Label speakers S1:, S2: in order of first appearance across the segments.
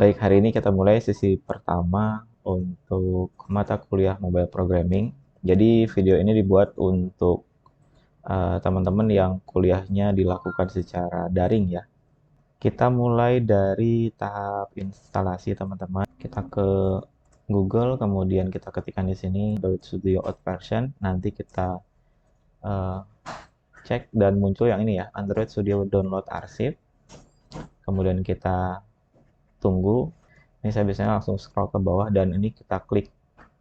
S1: Baik, hari ini kita mulai sesi pertama untuk mata kuliah Mobile Programming. Jadi video ini dibuat untuk teman-teman yang kuliahnya dilakukan secara daring ya. Kita mulai dari tahap instalasi teman-teman. Kita ke Google, kemudian kita ketikkan di sini Android Studio Out Version. Nanti kita uh, cek dan muncul yang ini ya, Android Studio Download Archive. Kemudian kita tunggu. Ini saya biasanya langsung scroll ke bawah dan ini kita klik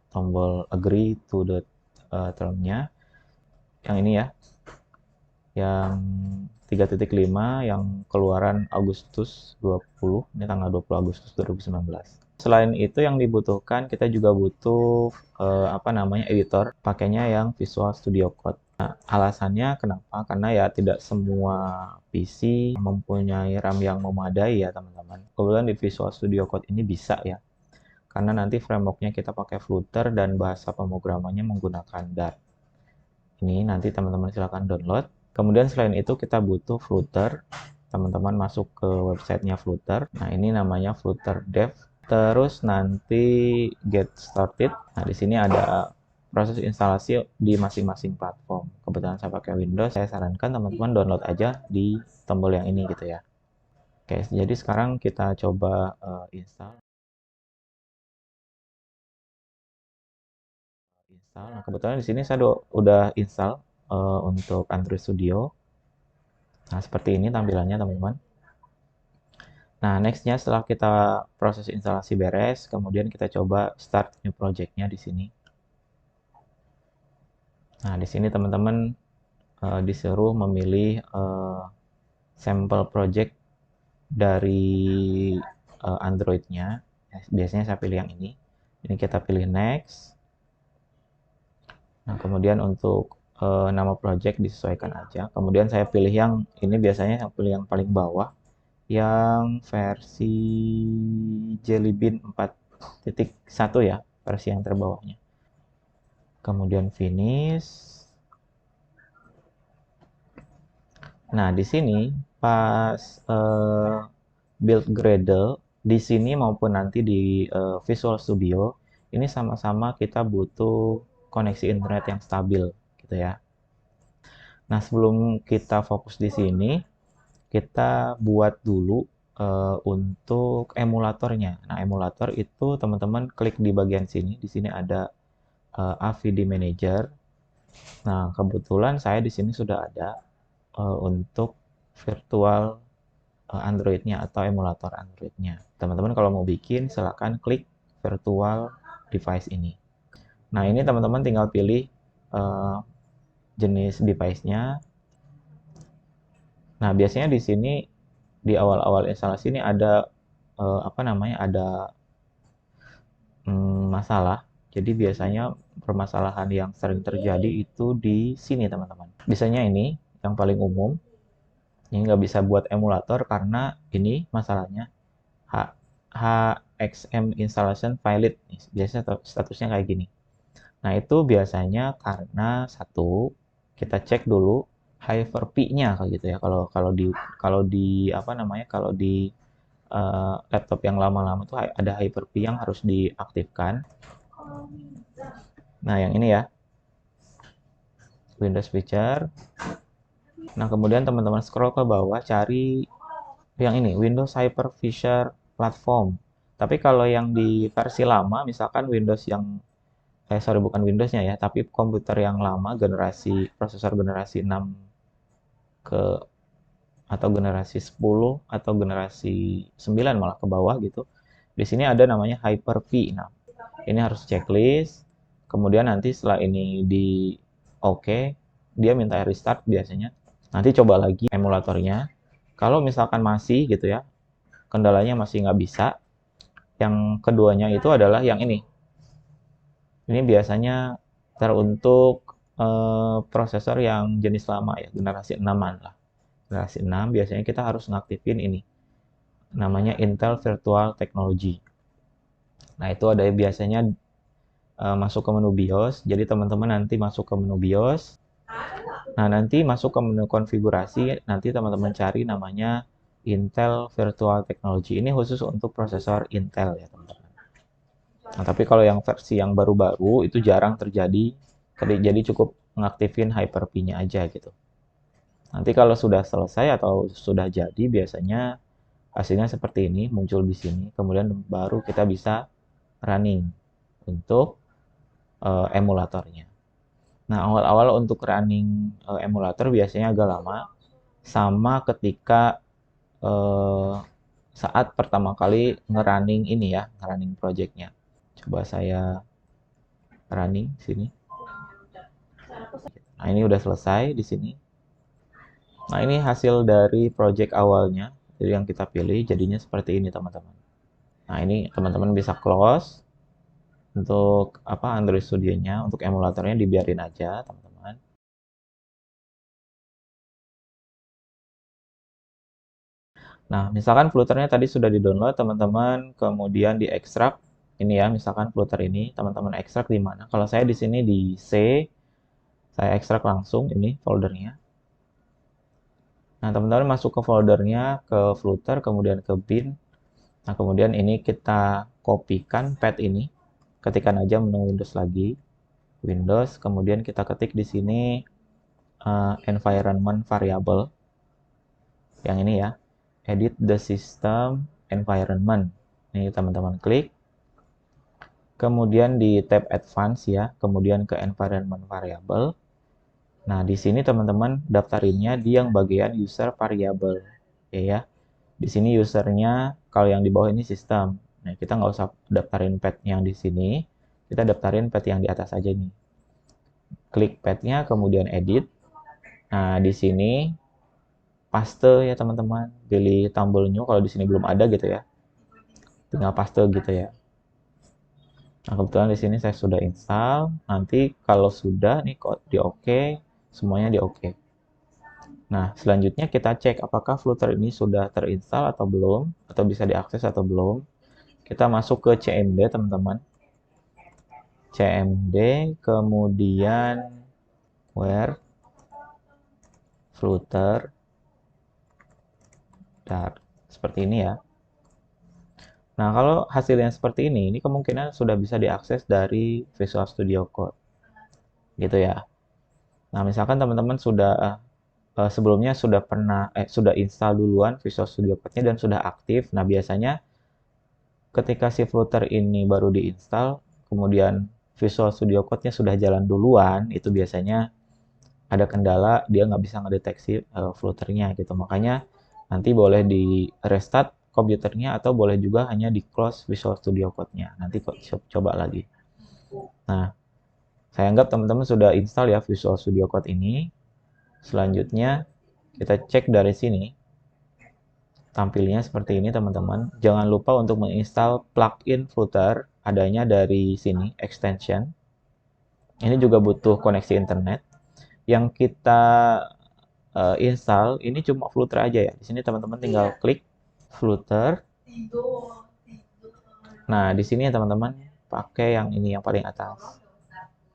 S1: tombol agree to the termnya. Yang ini ya, yang 3.5 yang keluaran Agustus 20, ini tanggal 20 Agustus 2019. Selain itu yang dibutuhkan, kita juga butuh editor, pakainya yang Visual Studio Code. Nah, alasannya kenapa? Karena ya tidak semua PC mempunyai RAM yang memadai ya teman-teman. Kebetulan di Visual Studio Code ini bisa ya, karena nanti frameworknya kita pakai Flutter dan bahasa pemrogramannya menggunakan Dart. Ini nanti teman-teman silahkan download. Kemudian selain itu kita butuh Flutter. Teman-teman masuk ke websitenya Flutter. Nah, ini namanya Flutter Dev. Terus nanti get started. Nah, di sini ada proses instalasi di masing-masing platform. Kebetulan saya pakai Windows, saya sarankan teman-teman download aja di tombol yang ini gitu ya. Oke, jadi sekarang kita coba install. Nah, kebetulan di sini saya udah install untuk Android Studio. Nah, seperti ini tampilannya teman-teman. Nah, nextnya setelah kita proses instalasi beres, kemudian kita coba start new project-nya di sini. Nah, di sini teman-teman disuruh memilih sampel project dari Android-nya. Biasanya saya pilih yang ini. Ini kita pilih next. Nah, kemudian untuk nama project disesuaikan aja. Kemudian saya pilih yang ini, biasanya saya pilih yang paling bawah, yang versi Jelly Bean 4.1 ya, versi yang terbawahnya. Kemudian finish. Nah, di sini pas build Gradle di sini maupun nanti di Visual Studio ini sama-sama kita butuh koneksi internet yang stabil gitu ya. Nah, sebelum kita fokus di sini, kita buat dulu untuk emulatornya. Nah, emulator itu teman-teman klik di bagian sini. Di sini ada AVD Manager. Nah, kebetulan saya di sini sudah ada untuk virtual Android-nya atau emulator Android-nya. Teman-teman kalau mau bikin, silakan klik virtual device ini. Nah, ini teman-teman tinggal pilih jenis device-nya. Nah, biasanya di sini di awal-awal instalasi ini ada ada masalah. Jadi biasanya permasalahan yang sering terjadi itu di sini teman-teman. Biasanya ini yang paling umum. Ini nggak bisa buat emulator karena ini masalahnya HXM installation valid. Biasanya statusnya kayak gini. Nah, itu biasanya karena satu, kita cek dulu Hyper-V-nya kayak gitu ya. Kalau di laptop yang lama-lama tuh ada Hyper-V yang harus diaktifkan. Nah, yang ini ya, Windows Feature. Nah, kemudian teman-teman scroll ke bawah, cari yang ini, Windows Hyper-Feature Platform. Tapi kalau yang di versi lama, misalkan Windows yang bukan Windows-nya ya, tapi komputer yang lama, prosesor generasi 6 ke atau generasi 10 atau generasi 9 malah ke bawah gitu. Di sini ada namanya Hyper-V. Nah, ini harus checklist. Kemudian nanti setelah ini di oke, dia minta restart biasanya. Nanti coba lagi emulatornya. Kalau misalkan masih gitu ya, kendalanya masih nggak bisa, yang keduanya itu adalah yang ini. Ini biasanya teruntuk prosesor yang jenis lama ya, generasi 6-an lah. Generasi 6 biasanya kita harus ngaktifin ini. Namanya Intel Virtual Technology. Nah, itu ada biasanya masuk ke menu BIOS. Jadi teman-teman nanti masuk ke menu BIOS. Nah, nanti masuk ke menu konfigurasi, nanti teman-teman cari namanya Intel Virtual Technology. Ini khusus untuk prosesor Intel ya teman-teman. Nah, tapi kalau yang versi yang baru-baru itu jarang terjadi, jadi cukup ngaktifin Hyper-V-nya aja gitu. Nanti kalau sudah selesai atau sudah jadi, biasanya hasilnya seperti ini, muncul di sini. Kemudian baru kita bisa running untuk emulatornya. Nah, awal-awal untuk running emulator biasanya agak lama, sama ketika eh, saat pertama kali ngerunning ini ya, ngerunning projectnya. Coba saya running sini. Nah, ini udah selesai di sini. Nah, ini hasil dari project awalnya. Jadi yang kita pilih jadinya seperti ini, teman-teman. Nah, ini teman-teman bisa close. Untuk apa Android Studio-nya, untuk emulatornya dibiarin aja, teman-teman. Nah, misalkan Flutternya tadi sudah di-download, teman-teman, kemudian diekstrak. Ini ya, misalkan Flutter ini, teman-teman ekstrak di mana? Kalau saya di sini di C, saya ekstrak langsung ini foldernya. Nah, teman-teman masuk ke foldernya, ke Flutter, kemudian ke bin. Nah, kemudian ini kita kopikan path ini. Ketikkan aja menu Windows lagi. Windows, kemudian kita ketik di sini environment variable. Yang ini ya. Edit the system environment. Ini teman-teman klik. Kemudian di tab advance ya, kemudian ke environment variable. Nah, di sini teman-teman daftarinnya di yang bagian user variable. Ya. Di sini usernya, kalau yang di bawah ini sistem. Nah, kita nggak usah daftarin path yang di sini, kita daftarin path yang di atas aja nih. Klik path-nya, kemudian edit. Nah, di sini paste ya teman-teman. Pilih tombol new kalau di sini belum ada gitu ya. Tinggal paste gitu ya. Nah, kebetulan di sini saya sudah install. Nanti kalau sudah nih kok di OK, semuanya di OK. Nah, selanjutnya kita cek apakah Flutter ini sudah terinstall atau belum, atau bisa diakses atau belum. Kita masuk ke CMD, teman-teman. CMD, kemudian where Flutter Dart. Seperti ini ya. Nah, kalau hasilnya seperti ini kemungkinan sudah bisa diakses dari Visual Studio Code. Gitu ya. Nah, misalkan teman-teman sudah sebelumnya sudah install duluan Visual Studio Code-nya dan sudah aktif. Nah, biasanya ketika si Flutter ini baru diinstal, kemudian Visual Studio Code-nya sudah jalan duluan, itu biasanya ada kendala, dia nggak bisa ngedeteksi Flutter-nya gitu. Makanya nanti boleh di restart komputernya atau boleh juga hanya di close Visual Studio Code-nya. Nanti coba lagi. Nah, saya anggap teman-teman sudah install ya Visual Studio Code ini. Selanjutnya kita cek dari sini. Tampilnya seperti ini teman-teman. Jangan lupa untuk menginstal plugin Flutter adanya dari sini, extension. Ini juga butuh koneksi internet. Yang kita install ini cuma Flutter aja ya. Di sini teman-teman tinggal klik Flutter. Nah, di sini ya teman-teman pakai yang ini yang paling atas.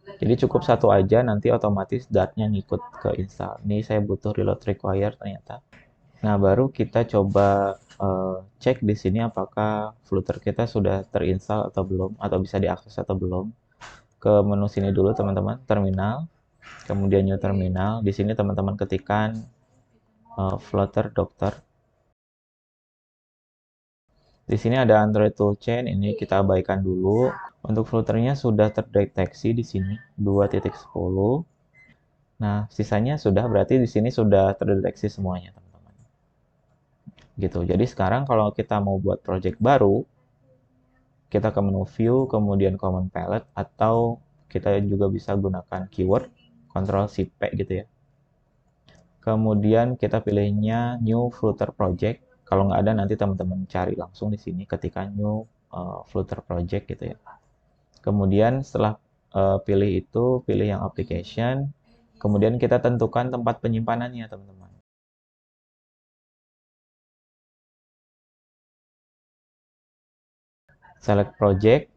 S1: Jadi cukup satu aja, nanti otomatis Dart-nya ngikut ke install. Ini saya butuh reload require ternyata. Nah, baru kita coba cek di sini apakah Flutter kita sudah terinstall atau belum, atau bisa diakses atau belum. Ke menu sini dulu teman-teman, terminal, kemudian new terminal. Di sini teman-teman ketikkan Flutter Doctor. Di sini ada Android Toolchain, ini kita abaikan dulu. Untuk Flutternya sudah terdeteksi di sini 2.10. Nah, sisanya sudah berarti di sini sudah terdeteksi semuanya, teman-teman. Gitu. Jadi sekarang kalau kita mau buat project baru, kita ke menu view, kemudian common palette, atau kita juga bisa gunakan keyword, Ctrl Shift P gitu ya. Kemudian kita pilihnya new Flutter project. Kalau nggak ada nanti teman-teman cari langsung di sini ketika new Flutter project gitu ya. Kemudian setelah pilih itu, pilih yang application. Kemudian kita tentukan tempat penyimpanannya teman-teman. Select project,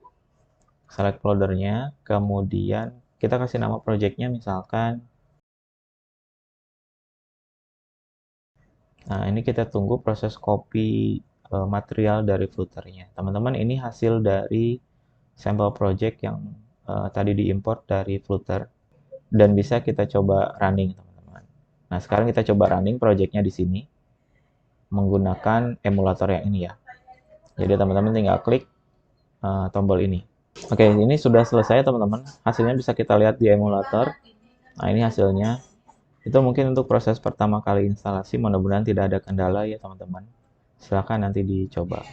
S1: select foldernya, kemudian kita kasih nama projectnya misalkan Nah, ini kita tunggu proses copy material dari Flutternya. Teman-teman, ini hasil dari sampel project yang tadi diimport dari Flutter dan bisa kita coba running, teman-teman. Nah, sekarang kita coba running projectnya di sini menggunakan emulator yang ini ya. Jadi teman-teman tinggal klik tombol ini. Oke, ini sudah selesai teman-teman. Hasilnya bisa kita lihat di emulator. Nah, ini hasilnya. Itu mungkin untuk proses pertama kali instalasi, mudah-mudahan tidak ada kendala ya teman-teman. Silahkan nanti dicoba.